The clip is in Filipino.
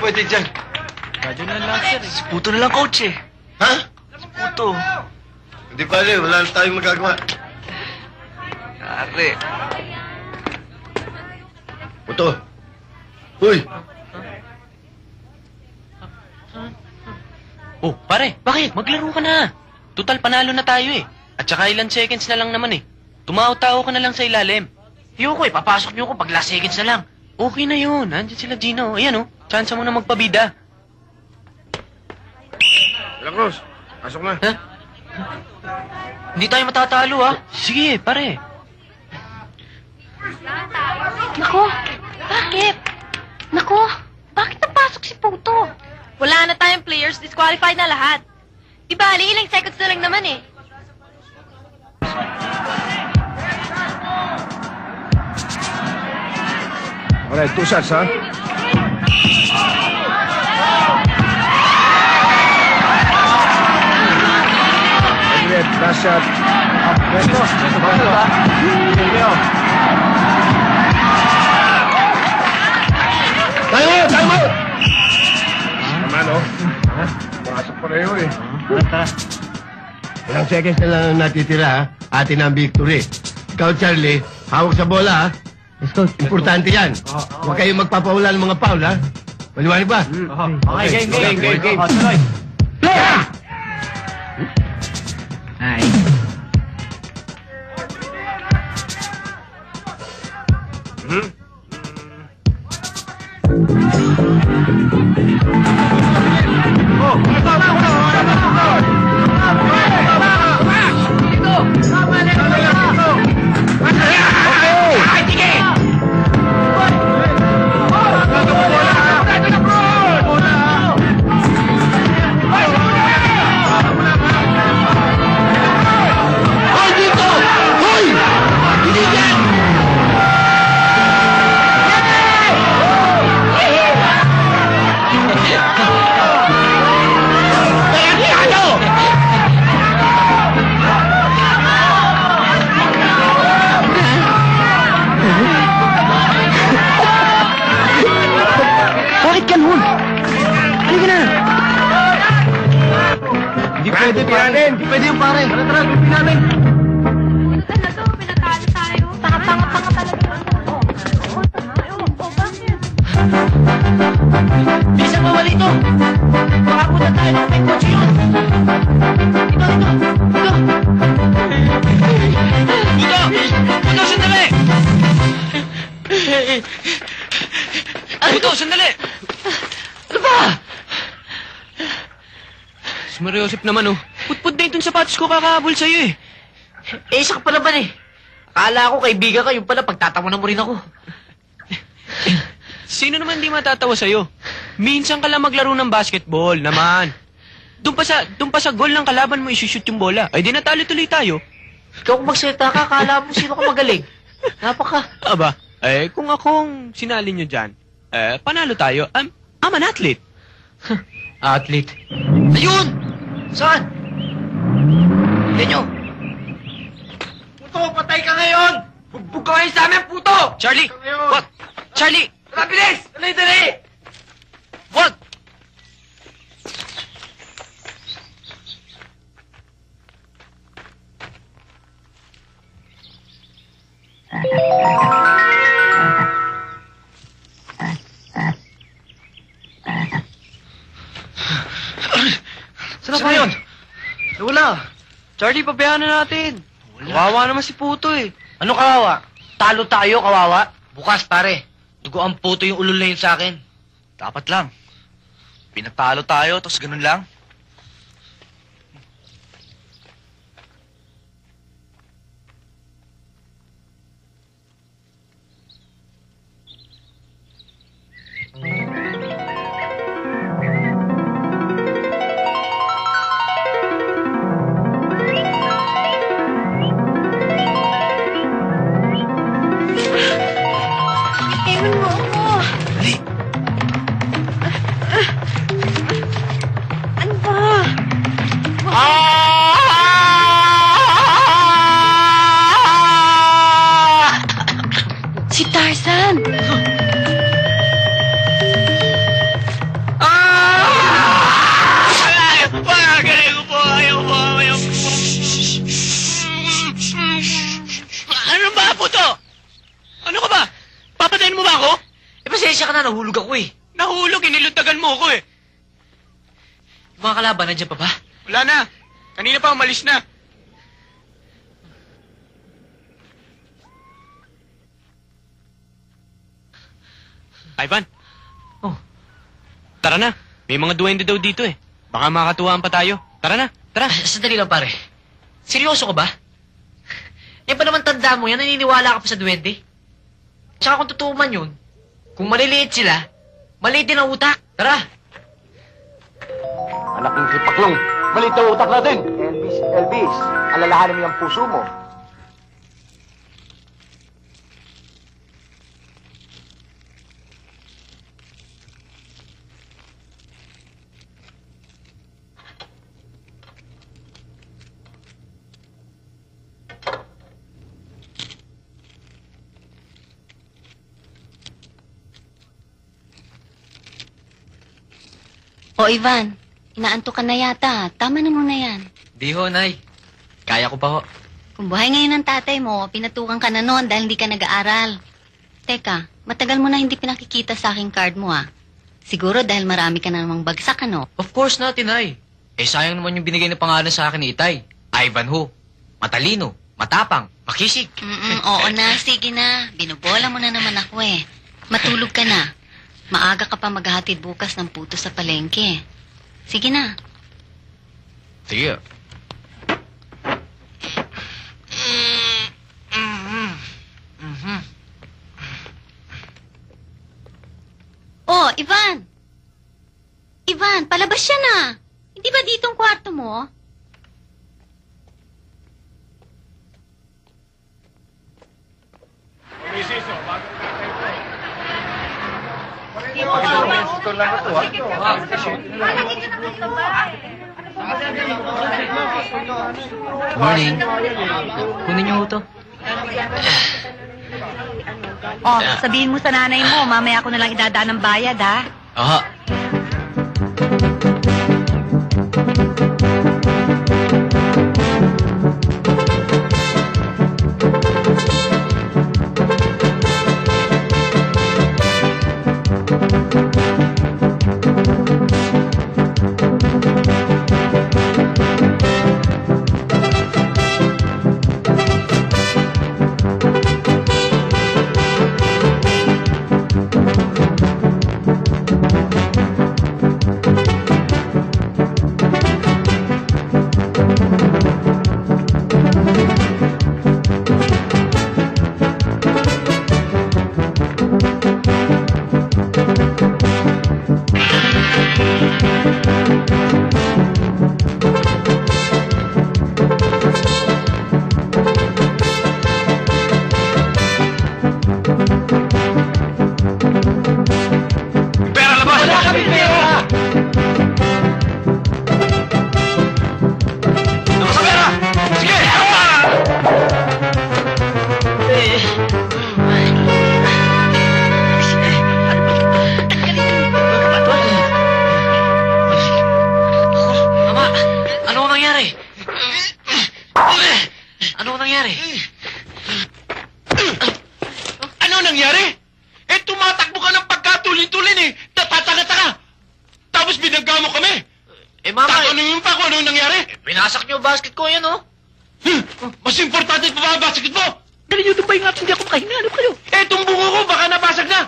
pwede dyan. Radyo na lang, sir. Si Puto na lang, coach eh. Ha? Si Puto. Hindi pala, wala na tayong magagawa. Yari. Puto. Uy! Oh, pare, bakit? Maglaro ka na. Total, panalo na tayo eh. At saka ilan seconds na lang naman eh. Tumao-tao ka na lang sa ilalim. Ayoko eh, papasok niyo ko pag last seconds na lang. Okay na yun. Andiyan sila Gino. Ayan oh, chance mo na magpabida. Wala, Cruz. Pasok na. Ha? Hindi tayo matatalo ha. Sige, pare. Nako, bakit? Nako, bakit napasok si Puto? Wala na tayong players, disqualified na lahat. Di bali, ilang seconds na lang naman eh. Alright, 2 shots, ha? Agreed, last shot. Presto. Time out! Naman, oh. Pasok pareho, eh. Ilang seconds na lang ang natitira, ha? Atin ang victory. Ikaw, Charlie, hawak sa bola, ha? Let's go. Importante yan. Huwag kayong magpapaulan ng mga foul, ha? Maliwanag ba? Okay, game. Tuloy. Play, ha! Ay. Hindi pwede yung pare. Tara, gupin namin. Talaga, pinatalo tayo. Tanga-tanga talaga. Bakit? Bilisan mo, Walito! Makapunta tayo ng may kotse yun! Ito! Puto, sandali! Puto, sandali! Ano ba? Si Mario Joseph naman, oh. Putput na itong sapatos ko kakahabol sa'yo, eh. Eh, isa ka pa naman eh. Akala ko kaibigan ka, yung pala pagtatawanan mo rin ako. Sino naman di matatawa sa'yo? Minsan ka lang maglaro ng basketball, naman. Doon pa sa goal ng kalaban mo isushoot yung bola. Ay, di natalo tuloy tayo. Ikaw kung magsalita ka, akala mo sino ka magaling. Napaka. Aba, kung akong sinali nyo dyan, panalo tayo. I'm an athlete. Athlete. Ayun! Saan? Tignan nyo. Puto, patay ka ngayon! Bugbog ka ngayon sa amin, puto! Charlie! What? Charlie! Tara, bilis! Dali! What? Saan na ba yun? Wala. Charlie, pabayaan na natin. Kawawa naman si Puto eh. Ano kawawa? Talo tayo, kawawa? Bukas, pare. Dugo ang puto yung ulol na yun sa akin. Dapat lang. Pinatalo tayo, tapos ganun lang. Ewan mo ako. Dali! Ang puto! Ano ka ba? Papatayin mo ba ako? Eh, pasensya ka na, nahulog ako eh. Nahulog, iniluntagan mo ako eh. Yung mga kalaban, nandiyan pa ba? Wala na. Kanina pa umalis na. Ivan. Oh. Tara na. May mga duwende daw dito eh. Baka makatuwaan pa tayo. Tara na. Tara. Sandali lang, pare. Seryoso ka ba? Eh, pa naman tanda mo yan, naniniwala ka pa sa duwende? Tsaka kung totoo man yun, kung maliliit sila, maliit din ang utak. Tara! Anak ng sipaklong. Malit na utak natin. Elvis, alalahanin mo yung puso mo. O, Ivan, inaantok ka na yata. Tama na muna yan. Di ho, Nay. Kaya ko pa ho. Kung buhay ngayon ng tatay mo, pinatukan ka na noon dahil hindi ka nag-aaral. Teka, matagal mo na hindi pinakikita sa aking card mo Siguro dahil marami ka na namang bagsak, ano? Of course not, Nay. Eh, sayang naman yung binigay na pangalan sa akin ni Itay. Ivan ho. Matalino, matapang, makisig. Oo na, sige na. Binubola mo na naman ako eh. Matulog ka na. Maaga ka pa maghahatid bukas ng puto sa palengke. Sige na. Sige. Oh, Ivan! Ivan, palabas siya na. Hindi ba dito ang kwarto mo? Morning. Kunin niyo ho to. Oh, sabihin mo sa nanay mo, mamaya ako na lang idadaan ng bayad, ha? Aha. Pera labas! Wala kami pera! Labas ang pera! Sige! Mama, ano nangyari? Ano nangyari? Ano nangyari? Eh, tumatakbo ka ng pagkatulin-tulin eh. Tatanga-tanga. Tapos binangga mo kami. Eh, Mama, Tatanungin pa kung ano nangyari. pinasak niyo basket ko yan, oh. Mas importante pa ba ang basket mo? Dali nyo, tumbay nga, hindi ako makahinga. Ano kayo? Eh, itong bungo ko baka nabasag na.